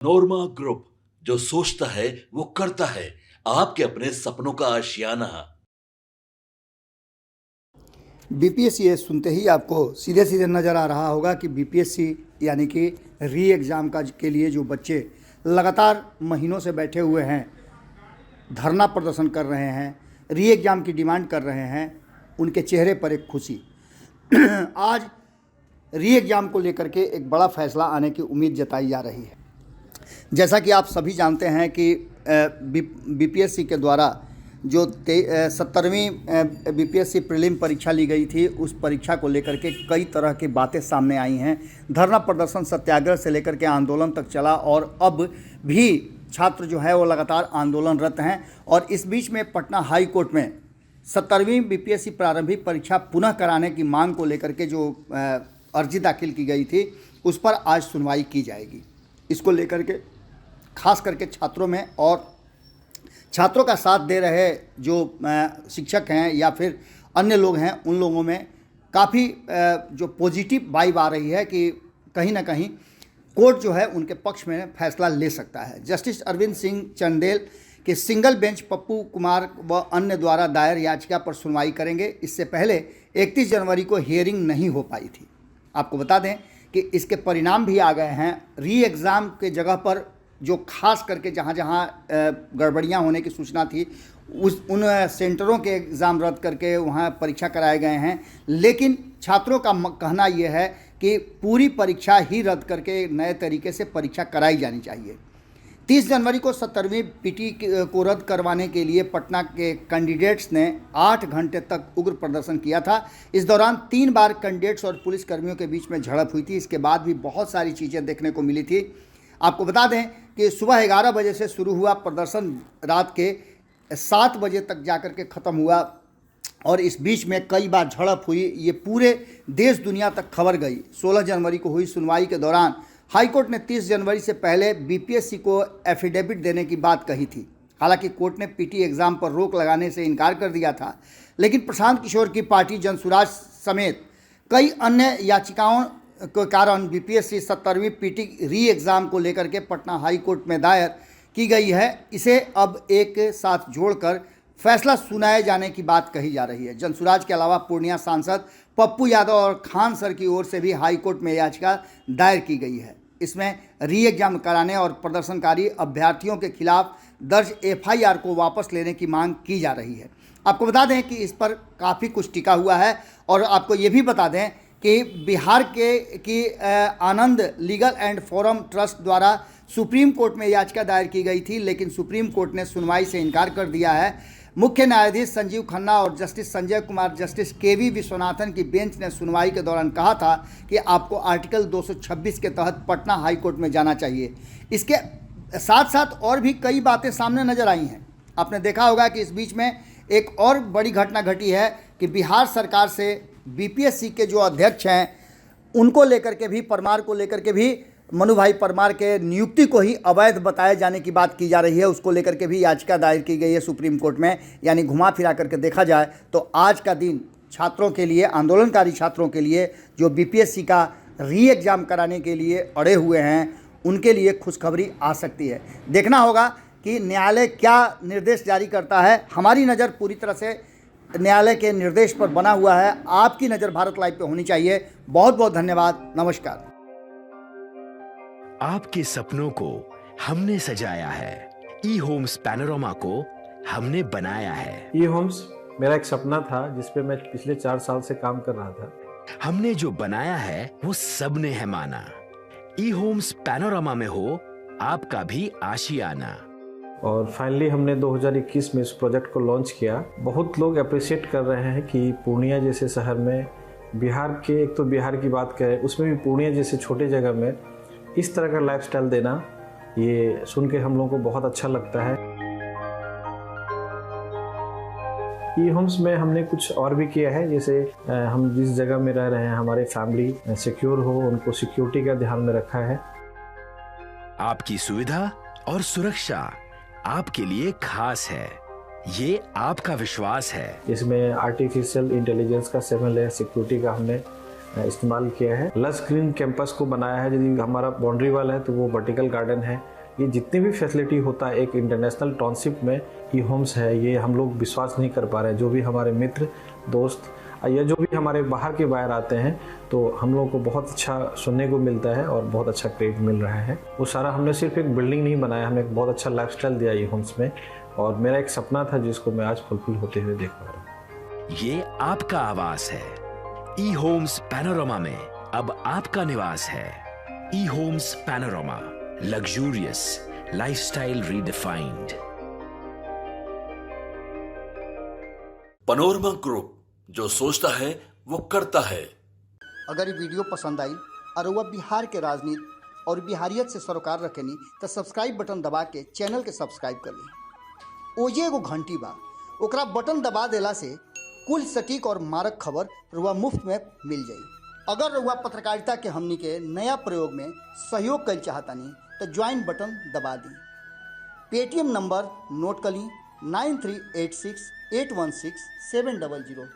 नोरमा group, जो सोचता है वो करता है। आपके अपने सपनों का आशियाना। बीपीएससी सुनते ही आपको सीधे सीधे नज़र आ रहा होगा कि बीपीएससी यानी कि री एग्ज़ाम का के लिए जो बच्चे लगातार महीनों से बैठे हुए हैं, धरना प्रदर्शन कर रहे हैं, री एग्ज़ाम की डिमांड कर रहे हैं, उनके चेहरे पर एक खुशी। आज री एग्ज़ाम को लेकर के एक बड़ा फैसला आने की उम्मीद जताई जा रही है। जैसा कि आप सभी जानते हैं कि बीपीएससी के द्वारा जो 70वीं बीपीएससी प्रीलिम परीक्षा ली गई थी, उस परीक्षा को लेकर के कई तरह की बातें सामने आई हैं। धरना प्रदर्शन, सत्याग्रह से लेकर के आंदोलन तक चला और अब भी छात्र जो है वो लगातार आंदोलनरत हैं। और इस बीच में पटना हाई कोर्ट में 70वीं बीपीएससी प्रारंभिक परीक्षा पुनः कराने की मांग को लेकर के जो अर्जी दाखिल की गई थी, उस पर आज सुनवाई की जाएगी। इसको लेकर के खास करके छात्रों में और छात्रों का साथ दे रहे जो शिक्षक हैं या फिर अन्य लोग हैं, उन लोगों में काफ़ी जो पॉजिटिव वाइब आ रही है कि कहीं ना कहीं कोर्ट जो है उनके पक्ष में फैसला ले सकता है। जस्टिस अरविंद सिंह चंदेल के सिंगल बेंच पप्पू कुमार व अन्य द्वारा दायर याचिका पर सुनवाई करेंगे। इससे पहले 31 जनवरी को हियरिंग नहीं हो पाई थी। आपको बता दें कि इसके परिणाम भी आ गए हैं। री एग्ज़ाम के जगह पर जो खास करके जहाँ जहाँ गड़बड़ियाँ होने की सूचना थी, उन सेंटरों के एग्ज़ाम रद्द करके वहाँ परीक्षा कराए गए हैं। लेकिन छात्रों का कहना ये है कि पूरी परीक्षा ही रद्द करके नए तरीके से परीक्षा कराई जानी चाहिए। 30 जनवरी को 70वीं पीटी को रद्द करवाने के लिए पटना के कैंडिडेट्स ने 8 घंटे तक उग्र प्रदर्शन किया था। इस दौरान 3 बार कैंडिडेट्स और पुलिसकर्मियों के बीच में झड़प हुई थी। इसके बाद भी बहुत सारी चीज़ें देखने को मिली थी। आपको बता दें कि सुबह 11 बजे से शुरू हुआ प्रदर्शन रात के 7 बजे तक जाकर के ख़त्म हुआ और इस बीच में कई बार झड़प हुई। ये पूरे देश दुनिया तक खबर गई। 16 जनवरी को हुई सुनवाई के दौरान हाईकोर्ट ने 30 जनवरी से पहले बीपीएससी को एफिडेविट देने की बात कही थी। हालांकि कोर्ट ने पीटी एग्ज़ाम पर रोक लगाने से इनकार कर दिया था, लेकिन प्रशांत किशोर की पार्टी जनसुराज समेत कई अन्य याचिकाओं के कारण बीपीएससी 70वीं पीटी री एग्ज़ाम को लेकर के पटना हाई कोर्ट में दायर की गई है। इसे अब एक साथ जोड़कर फैसला सुनाए जाने की बात कही जा रही है। जनसुराज के अलावा पूर्णिया सांसद पप्पू यादव और खान सर की ओर से भी हाई कोर्ट में याचिका दायर की गई है। इसमें री एग्ज़ाम कराने और प्रदर्शनकारी अभ्यर्थियों के खिलाफ दर्ज एफआईआर को वापस लेने की मांग की जा रही है। आपको बता दें कि इस पर काफ़ी कुछ टिका हुआ है और आपको ये भी बता दें कि बिहार की आनंद लीगल एंड फोरम ट्रस्ट द्वारा सुप्रीम कोर्ट में याचिका दायर की गई थी, लेकिन सुप्रीम कोर्ट ने सुनवाई से इनकार कर दिया है। मुख्य न्यायाधीश संजीव खन्ना और जस्टिस संजय कुमार, जस्टिस केवी विश्वनाथन की बेंच ने सुनवाई के दौरान कहा था कि आपको आर्टिकल 226 के तहत पटना हाई कोर्ट में जाना चाहिए। इसके साथ साथ और भी कई बातें सामने नजर आई हैं। आपने देखा होगा कि इस बीच में एक और बड़ी घटना घटी है कि बिहार सरकार से बीपीएससी के जो अध्यक्ष हैं, उनको लेकर के भी, परमार को लेकर के भी, मनु भाई परमार के नियुक्ति को ही अवैध बताए जाने की बात की जा रही है। उसको लेकर के भी याचिका दायर की गई है सुप्रीम कोर्ट में। यानी घुमा फिरा करके देखा जाए तो आज का दिन छात्रों के लिए, आंदोलनकारी छात्रों के लिए, जो बीपीएससी का री एग्ज़ाम कराने के लिए अड़े हुए हैं, उनके लिए खुशखबरी आ सकती है। देखना होगा कि न्यायालय क्या निर्देश जारी करता है। हमारी नज़र पूरी तरह से न्यायालय के निर्देश पर बना हुआ है। आपकी नज़र भारत लाइव पे होनी चाहिए। बहुत बहुत धन्यवाद। नमस्कार। आपके सपनों को हमने सजाया है। ई होम्स पैनोरामा को हमने बनाया है। ई होम्स मेरा एक सपना था जिस पे मैं पिछले 4 साल से काम कर रहा था। हमने जो बनाया है वो सबने है माना। ई होम्स पैनोरामा में हो आपका भी आशियाना। और फाइनली हमने 2021 में इस प्रोजेक्ट को लॉन्च किया। बहुत लोग अप्रिशिएट कर रहे हैं कि पूर्णिया जैसे शहर में, बिहार के, एक तो बिहार की बात करें, उसमें भी पूर्णिया जैसे छोटे जगह में इस तरह का लाइफस्टाइल देना, ये सुन के हम लोगों को बहुत अच्छा लगता है। ई होम्स में हमने कुछ और भी किया है, जैसे हम जिस जगह में रह रहे हैं हमारे फैमिली सिक्योर हो, उनको सिक्योरिटी का ध्यान में रखा है। आपकी सुविधा और सुरक्षा आपके लिए खास है, ये आपका विश्वास है। इसमें आर्टिफिशियल इंटेलिजेंस का 7 लेयर सिक्योरिटी का हमने इस्तेमाल किया है। लस ग्रीन कैंपस को बनाया है। यदि हमारा बाउंड्री वाल है तो वो वर्टिकल गार्डन है। ये जितनी भी फैसिलिटी होता है एक इंटरनेशनल टाउनशिप में ई होम्स है, ये हम लोग विश्वास नहीं कर पा रहे हैं। जो भी हमारे मित्र दोस्त या जो भी हमारे बाहर के बाहर आते हैं तो हम लोगों को बहुत अच्छा सुनने को मिलता है और बहुत अच्छा क्रेडिट मिल रहा है। वो सारा हमने सिर्फ एक बिल्डिंग नहीं बनाया, हमें एक बहुत अच्छा लाइफस्टाइल दिया ई होम्स में, और मेरा एक सपना था जिसको मैं आज फुलफिल होते हुए देख पा रहा हूँ। ये आपका आवास है। ई होम्स पैनोरामा में अब आपका निवास है। E Homes Panorama, luxurious lifestyle redefined. Panorama group, जो सोचता है वो करता है। अगर ये वीडियो पसंद आई और वह बिहार के राजनीति और बिहारियत से सरोकार रखेनी तो सब्सक्राइब बटन दबा के चैनल के सब्सक्राइब कर ली। ओजे एगो घंटी बा, ओकरा बटन दबा देला से कुल सटीक और मारक खबर रुआ मुफ्त में मिल जाई। अगर रुआ पत्रकारिता के हमनी के नया प्रयोग में सहयोग कर चाहतानी तो ज्वाइन बटन दबा दी। पेटीएम नंबर नोट कर ली 9386816700।